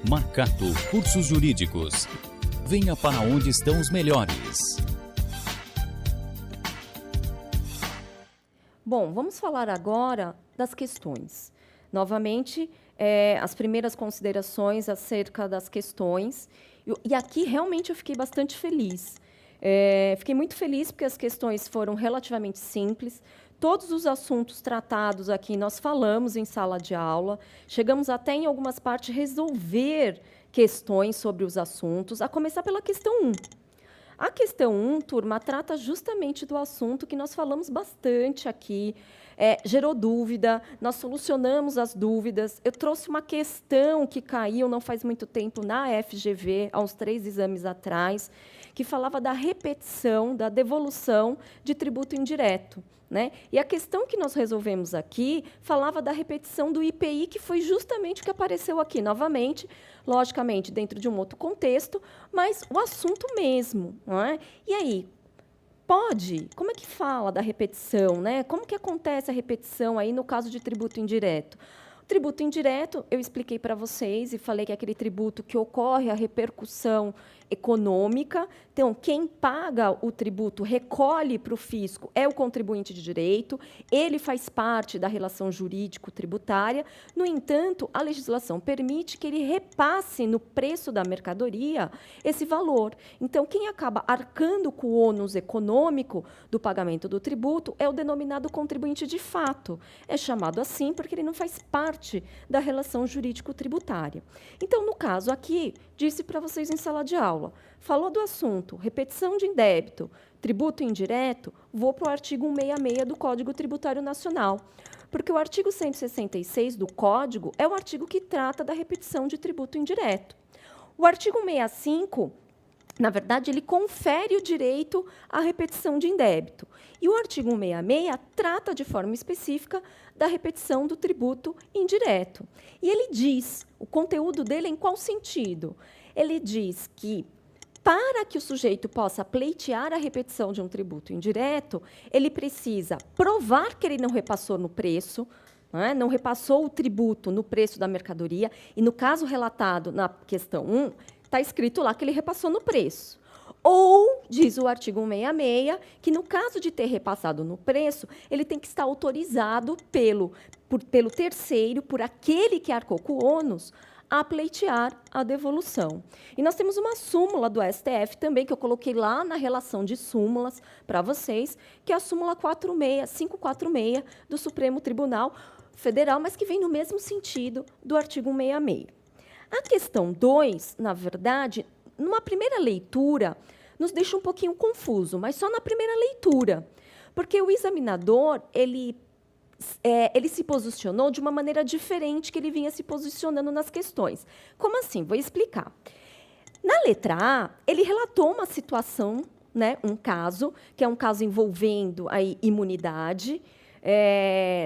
Marcato Cursos Jurídicos. Venha para onde estão os melhores. Bom, vamos falar agora das questões. Novamente, as primeiras considerações acerca das questões. E aqui, realmente, eu fiquei bastante feliz. Fiquei muito feliz porque as questões foram relativamente simples. Todos os assuntos tratados aqui nós falamos em sala de aula. Chegamos até, em algumas partes, resolver questões sobre os assuntos, a começar pela questão 1. A questão 1, turma, trata justamente do assunto que nós falamos bastante aqui. Gerou dúvida, nós solucionamos as dúvidas. Eu trouxe uma questão que caiu não faz muito tempo na FGV, há uns 3 exames atrás, que falava da repetição, da devolução de tributo indireto. Né? E a questão que nós resolvemos aqui falava da repetição do IPI, que foi justamente o que apareceu aqui novamente, logicamente, dentro de um outro contexto, mas o assunto mesmo. Não é? E aí, pode? Como é que fala da repetição? Né? Como que acontece a repetição aí no caso de tributo indireto? O tributo indireto, eu expliquei para vocês e falei que é aquele tributo que ocorre a repercussão econômica. Então, quem paga o tributo, recolhe para o fisco, é o contribuinte de direito, ele faz parte da relação jurídico-tributária. No entanto, a legislação permite que ele repasse no preço da mercadoria esse valor. Então, quem acaba arcando com o ônus econômico do pagamento do tributo é o denominado contribuinte de fato. É chamado assim porque ele não faz parte da relação jurídico-tributária. Então, no caso aqui, disse para vocês em sala de aula, falou do assunto, repetição de indébito, tributo indireto, vou para o artigo 166 do Código Tributário Nacional, porque o artigo 166 do Código é o artigo que trata da repetição de tributo indireto. O artigo 165, na verdade, ele confere o direito à repetição de indébito. E o artigo 166 trata de forma específica da repetição do tributo indireto. E ele diz, o conteúdo dele é em qual sentido? Ele diz que, para que o sujeito possa pleitear a repetição de um tributo indireto, ele precisa provar que ele não repassou no preço, não repassou o tributo no preço da mercadoria, e, no caso relatado na questão 1, está escrito lá que ele repassou no preço. Ou, diz o artigo 166, que, no caso de ter repassado no preço, ele tem que estar autorizado pelo terceiro, por aquele que arcou com o ônus, a pleitear a devolução. E nós temos uma súmula do STF também, que eu coloquei lá na relação de súmulas para vocês, que é a súmula 546 do Supremo Tribunal Federal, mas que vem no mesmo sentido do artigo 166. A questão 2, na verdade, numa primeira leitura, nos deixa um pouquinho confuso, mas só na primeira leitura, porque o examinador ele se posicionou de uma maneira diferente que ele vinha se posicionando nas questões. Como assim? Vou explicar. Na letra A, ele relatou uma situação, né, um caso, que é um caso envolvendo aí imunidade,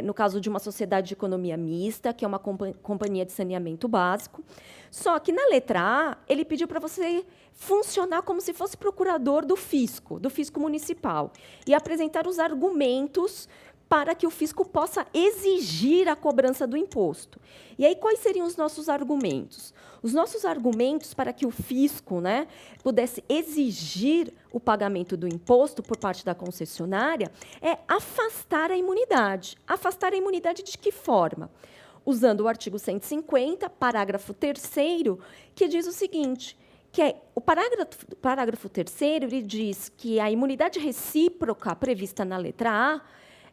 no caso de uma sociedade de economia mista, que é uma companhia de saneamento básico. Só que, na letra A, ele pediu para você funcionar como se fosse procurador do fisco municipal, e apresentar os argumentos para que o fisco possa exigir a cobrança do imposto. E aí, quais seriam os nossos argumentos? Os nossos argumentos para que o fisco, né, pudesse exigir o pagamento do imposto por parte da concessionária é afastar a imunidade. Afastar a imunidade de que forma? Usando o artigo 150, parágrafo 3º, que diz o seguinte, que o parágrafo 3º, ele diz que a imunidade recíproca prevista na letra A,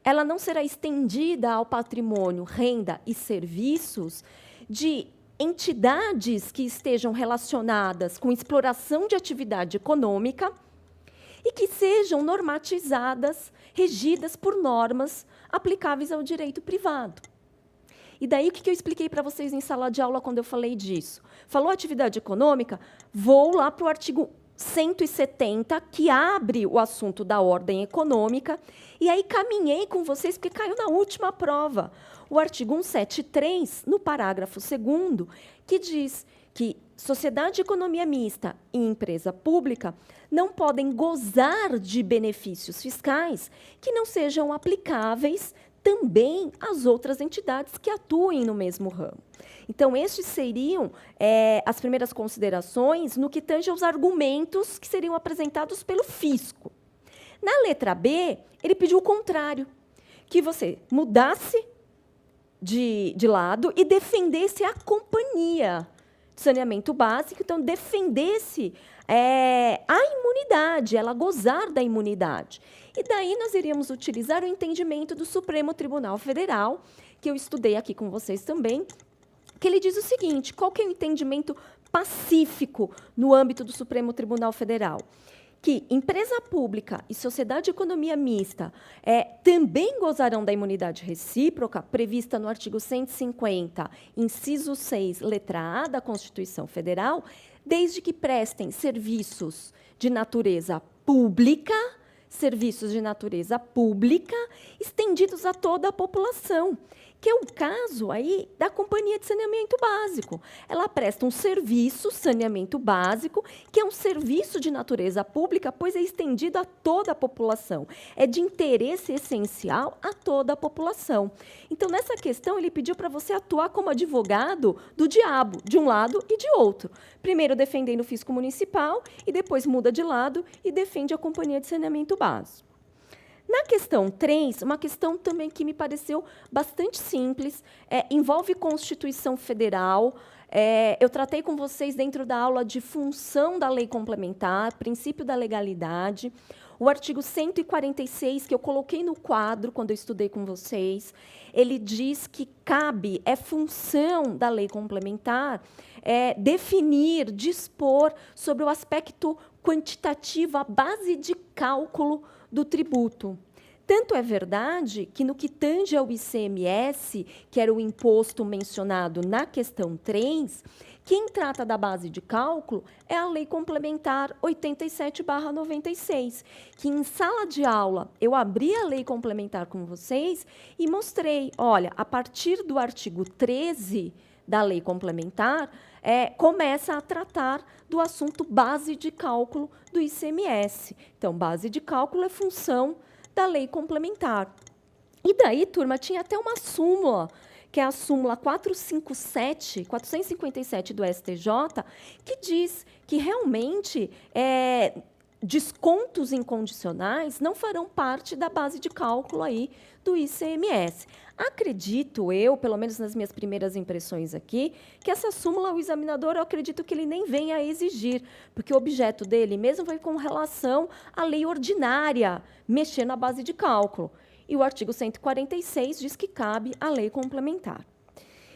ela não será estendida ao patrimônio, renda e serviços de entidades que estejam relacionadas com exploração de atividade econômica e que sejam normatizadas, regidas por normas aplicáveis ao direito privado. E daí, o que eu expliquei para vocês em sala de aula quando eu falei disso? Falou atividade econômica? Vou lá para o artigo 170, que abre o assunto da ordem econômica, e aí caminhei com vocês, porque caiu na última prova, o artigo 173, no parágrafo 2º, que diz que sociedade de economia mista e empresa pública não podem gozar de benefícios fiscais que não sejam aplicáveis também as outras entidades que atuem no mesmo ramo. Então, estes seriam as primeiras considerações no que tange aos argumentos que seriam apresentados pelo fisco. Na letra B, ele pediu o contrário, que você mudasse de lado e defendesse a companhia de saneamento básico, então defendesse a imunidade, ela gozar da imunidade. E daí nós iríamos utilizar o entendimento do Supremo Tribunal Federal, que eu estudei aqui com vocês também, que ele diz o seguinte: qual que é o entendimento pacífico no âmbito do Supremo Tribunal Federal? Que empresa pública e sociedade de economia mista também gozarão da imunidade recíproca, prevista no artigo 150, inciso 6, letra A da Constituição Federal, desde que prestem serviços de natureza pública, estendidos a toda a população, que é o caso aí da Companhia de Saneamento Básico. Ela presta um serviço, saneamento básico, que é um serviço de natureza pública, pois é estendido a toda a população. É de interesse essencial a toda a população. Então, nessa questão, ele pediu para você atuar como advogado do diabo, de um lado e de outro. Primeiro defendendo o fisco municipal e depois muda de lado e defende a Companhia de Saneamento Básico. Na questão 3, uma questão também que me pareceu bastante simples, envolve Constituição Federal. Eu tratei com vocês dentro da aula de função da lei complementar, princípio da legalidade, o artigo 146, que eu coloquei no quadro quando eu estudei com vocês, ele diz que cabe, é função da lei complementar, definir, dispor sobre o aspecto quantitativo, a base de cálculo do tributo. Tanto é verdade que, no que tange ao ICMS, que era o imposto mencionado na questão 3, quem trata da base de cálculo é a Lei Complementar 87/96, que em sala de aula eu abri a Lei Complementar com vocês e mostrei, olha, a partir do artigo 13 da Lei Complementar, começa a tratar do assunto base de cálculo do ICMS. Então, base de cálculo é função da lei complementar. E daí, turma, tinha até uma súmula, que é a súmula 457 do STJ, que diz que realmente descontos incondicionais não farão parte da base de cálculo aí do ICMS. Acredito eu, pelo menos nas minhas primeiras impressões aqui, que essa súmula, o examinador, eu acredito que ele nem venha a exigir, porque o objeto dele mesmo vai com relação à lei ordinária, mexer na base de cálculo. E o artigo 146 diz que cabe à lei complementar.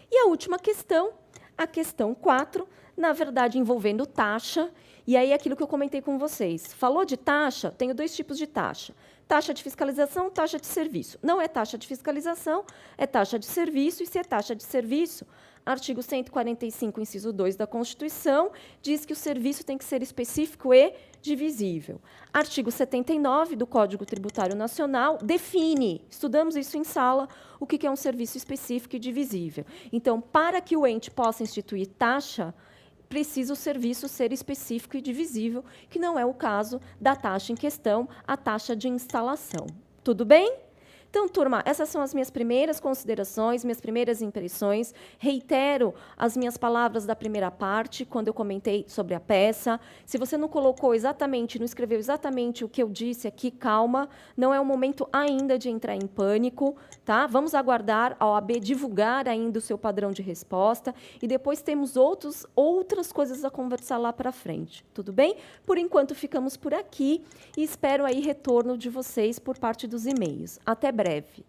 E a última questão, a questão 4, na verdade, envolvendo taxa, e aí aquilo que eu comentei com vocês. Falou de taxa? Tenho 2 tipos de taxa. Taxa de fiscalização, taxa de serviço. Não é taxa de fiscalização, é taxa de serviço, e se é taxa de serviço, artigo 145, inciso 2 da Constituição, diz que o serviço tem que ser específico e divisível. Artigo 79 do Código Tributário Nacional define, estudamos isso em sala, o que é um serviço específico e divisível. Então, para que o ente possa instituir taxa, precisa o serviço ser específico e divisível, que não é o caso da taxa em questão, a taxa de instalação. Tudo bem? Então, turma, essas são as minhas primeiras considerações, minhas primeiras impressões. Reitero as minhas palavras da primeira parte, quando eu comentei sobre a peça. Se você não colocou exatamente, não escreveu exatamente o que eu disse aqui, calma, não é o momento ainda de entrar em pânico, tá? Vamos aguardar a OAB divulgar ainda o seu padrão de resposta e depois temos outras coisas a conversar lá para frente, tudo bem? Por enquanto, ficamos por aqui e espero aí retorno de vocês por parte dos e-mails. Até breve.